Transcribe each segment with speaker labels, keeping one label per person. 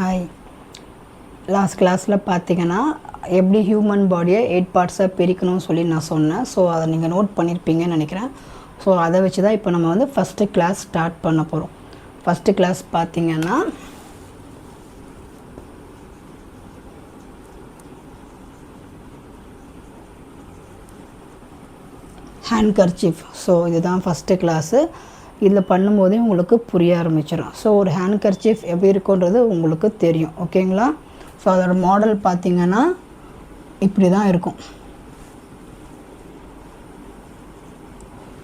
Speaker 1: Hi. Last கிளாஸில் பார்த்தீங்கன்னா எப்படி ஹியூமன் பாடியை 8 பார்ட்ஸாக பிரிக்கணும்னு சொல்லி நான் சொன்னேன். ஸோ அதை நீங்கள் நோட் பண்ணியிருப்பீங்கன்னு நினைக்கிறேன். ஸோ அதை வச்சு தான் இப்போ நம்ம வந்து ஃபஸ்ட்டு கிளாஸ் ஸ்டார்ட் பண்ண போகிறோம். ஃபஸ்ட்டு கிளாஸ் பார்த்தீங்கன்னா ஹேண்ட்கர்ச்சீஃப். ஸோ இதுதான் ஃபஸ்ட்டு கிளாஸு. இதில் பண்ணும்போதே உங்களுக்கு புரிய ஆரம்பிச்சிடும். ஸோ ஒரு ஹேண்ட்கர்ச்சீஃப் எப்படி இருக்குன்றது உங்களுக்கு தெரியும், ஓகேங்களா? ஸோ அதோட மாடல் பார்த்திங்கன்னா இப்படி தான் இருக்கும்.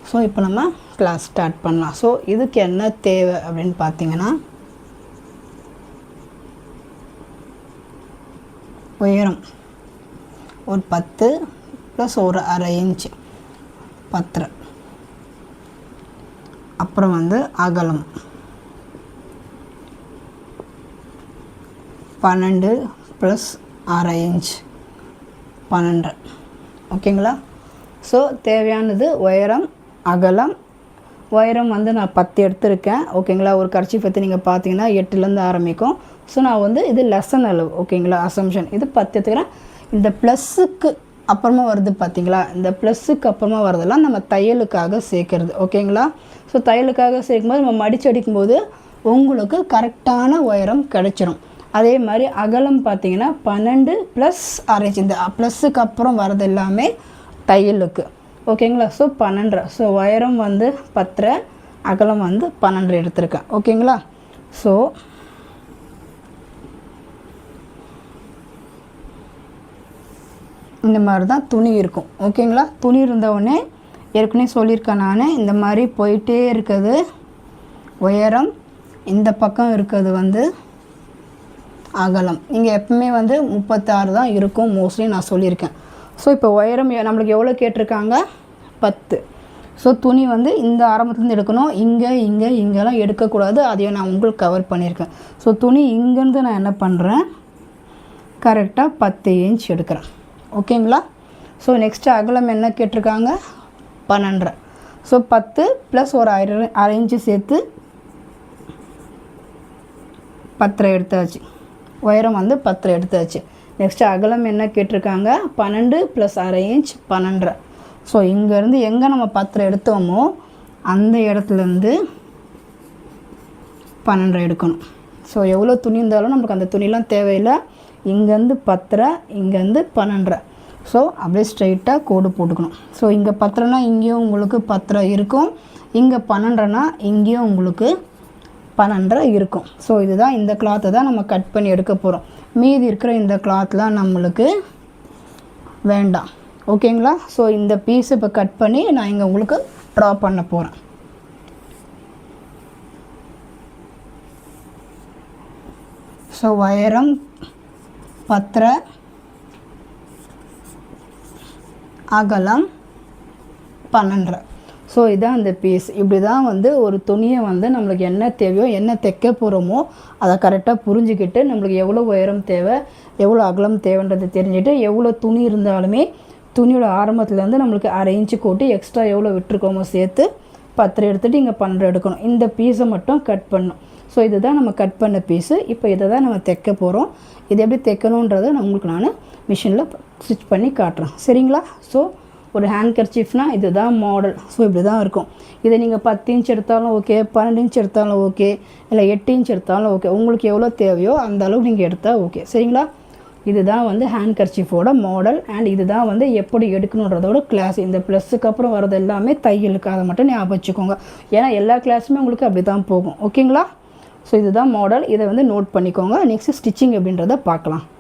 Speaker 1: ஸோ இப்போ நம்ம கிளாஸ் ஸ்டார்ட் பண்ணலாம். ஸோ இதுக்கு என்ன தேவை அப்படின்னு பார்த்தீங்கன்னா, உயரம் ஒரு 10 + ஒரு அரை இன்ச்சு 10. அப்புறம் வந்து அகலம் 12 + அரை இன்ச் 12. ஓகேங்களா? ஸோ தேவையானது உயரம், அகலம். உயரம் வந்து நான் 10 எடுத்திருக்கேன், ஓகேங்களா? ஒரு கர்ச்சீஃப் பற்றி நீங்கள் பார்த்தீங்கன்னா 8லேருந்து ஆரம்பிக்கும். ஸோ நான் வந்து இது லெசன் அளவு, ஓகேங்களா? அசம்ஷன் இது 10 எடுத்துக்கிறேன். இந்த ப்ளஸ்ஸுக்கு அப்புறமா வருது பார்த்தீங்களா? இந்த ப்ளஸ்ஸுக்கு அப்புறமா வரதெல்லாம் நம்ம தையலுக்காக சேர்க்குறது, ஓகேங்களா? ஸோ தையலுக்காக சேர்க்கும்போது நம்ம மடித்து அடிக்கும்போது உங்களுக்கு கரெக்டான உயரம் கிடச்சிரும். அதே மாதிரி அகலம் பார்த்தீங்கன்னா 12 + அரை இன்ச். இந்த ப்ளஸ்ஸுக்கு அப்புறம் வரது எல்லாமே தையலுக்கு, ஓகேங்களா? ஸோ 12. ஸோ உயரம் வந்து 10, அகலம் வந்து 12 எடுத்திருக்கேன், ஓகேங்களா? ஸோ இந்த மாதிரி தான் துணி இருக்கும், ஓகேங்களா? துணி இருந்தவுடனே ஏற்கனவே சொல்லியிருக்கேன் நான், இந்த மாதிரி போயிட்டே இருக்குது உயரம், இந்த பக்கம் இருக்கிறது வந்து அகலம். நீங்கள் எப்பவுமே வந்து 36 தான் இருக்கும் மோஸ்ட்லி, நான் சொல்லியிருக்கேன். ஸோ இப்போ உயரம் நம்மளுக்கு எவ்வளோ கேட்டிருக்காங்க? 10. ஸோ துணி வந்து இந்த ஆரம்பத்துலேருந்து எடுக்கணும், இங்கெல்லாம் எடுக்கக்கூடாது. அதையும் நான் உங்களுக்கு கவர் பண்ணியிருக்கேன். ஸோ துணி இங்கேருந்து நான் என்ன பண்ணுறேன், கரெக்டாக 10 இன்ச் எடுக்கிறேன், ஓகேங்களா? ஸோ நெக்ஸ்ட்டு அகலம் என்ன கேட்டிருக்காங்க? 12. ஸோ 10 + ஒரு அரை இன்ச்சு சேர்த்து 10 எடுத்தாச்சு. உயரம் வந்து 10 எடுத்தாச்சு. நெக்ஸ்ட்டு அகலம் என்ன கேட்டிருக்காங்க? 12 + அரை இன்ச் 12. ஸோ இங்கேருந்து எங்கே நம்ம 10 எடுத்தோமோ அந்த இடத்துலேருந்து 12 எடுக்கணும். ஸோ எவ்வளோ துணி இருந்தாலும் நமக்கு அந்த துணிலாம் தேவையில்லை. இங்கேருந்து 10, இங்கேருந்து 12. ஸோ அப்படியே ஸ்ட்ரைட்டாக கோடு போட்டுக்கணும். ஸோ இங்கே 10னா இங்கேயும் உங்களுக்கு 10 இருக்கும், இங்கே 12னா இங்கேயும் உங்களுக்கு 12 இருக்கும். ஸோ இதுதான், இந்த கிளாத்தை தான் நம்ம கட் பண்ணி எடுக்க போகிறோம். மீதி இருக்கிற இந்த கிளாத்லாம் நம்மளுக்கு வேண்டாம், ஓகேங்களா? ஸோ இந்த பீஸ் இப்போ கட் பண்ணி நான் இங்கே உங்களுக்கு ட்ரா பண்ண போகிறேன். ஸோ உயரம் 10, அகலம் 12. ஸோ இதான் அந்த பீஸ். இப்படி தான் வந்து ஒரு துணியை வந்து நம்மளுக்கு என்ன தேவையோ, என்ன தைக்க போகிறோமோ அதை கரெக்டாக புரிஞ்சுக்கிட்டு, நம்மளுக்கு எவ்வளோ உயரம் தேவை, எவ்வளோ அகலம் தேவைன்றதை தெரிஞ்சுட்டு, எவ்வளோ துணி இருந்தாலுமே துணியோட ஆரம்பத்துலேருந்து நம்மளுக்கு அரை இன்ச்சு கூட்டி எக்ஸ்ட்ரா எவ்வளோ விட்டுருக்கோமோ சேர்த்து 10 எடுத்துகிட்டு இங்கே 12 எடுக்கணும். இந்த பீஸை மட்டும் கட் பண்ணணும். ஸோ இதுதான் நம்ம கட் பண்ண பீஸு. இப்போ இதை தான் நம்ம தைக்க போகிறோம். இது எப்படி தைக்கணுன்றதை உங்களுக்கு நான் மிஷினில் ஸ்டிச் பண்ணி காட்டுறேன், சரிங்களா? ஸோ ஒரு ஹேண்ட்கர்ச்சீஃப்னால் இது தான் மாடல். ஸோ இப்படி தான் இருக்கும். இதை நீங்கள் 10 இன்ச் எடுத்தாலும் ஓகே, 12 இன்ச் எடுத்தாலும் ஓகே, இல்லை 8 இன்ச் எடுத்தாலும் ஓகே. உங்களுக்கு எவ்வளோ தேவையோ அந்த அளவுக்கு நீங்கள் எடுத்தால் ஓகே, சரிங்களா? இதுதான் வந்து ஹேண்ட்கர்ச்சீஃபோட மாடல். அண்ட் இதுதான் வந்து எப்படி எடுக்கணுன்றதோட கிளாஸ். இந்த ப்ளஸ்ஸுக்கு அப்புறம் வரது எல்லாமே தையலுக்கு, அதை மட்டும் ஞாபகம் வச்சுக்கோங்க. ஏன்னா எல்லா கிளாஸுமே உங்களுக்கு அப்படி தான் போகும், ஓகேங்களா? ஸோ இதுதான் மாடல். இதை வந்து நோட் பண்ணிக்கோங்க. நெக்ஸ்ட்டு ஸ்டிச்சிங் எப்படின்றத பார்க்கலாம்.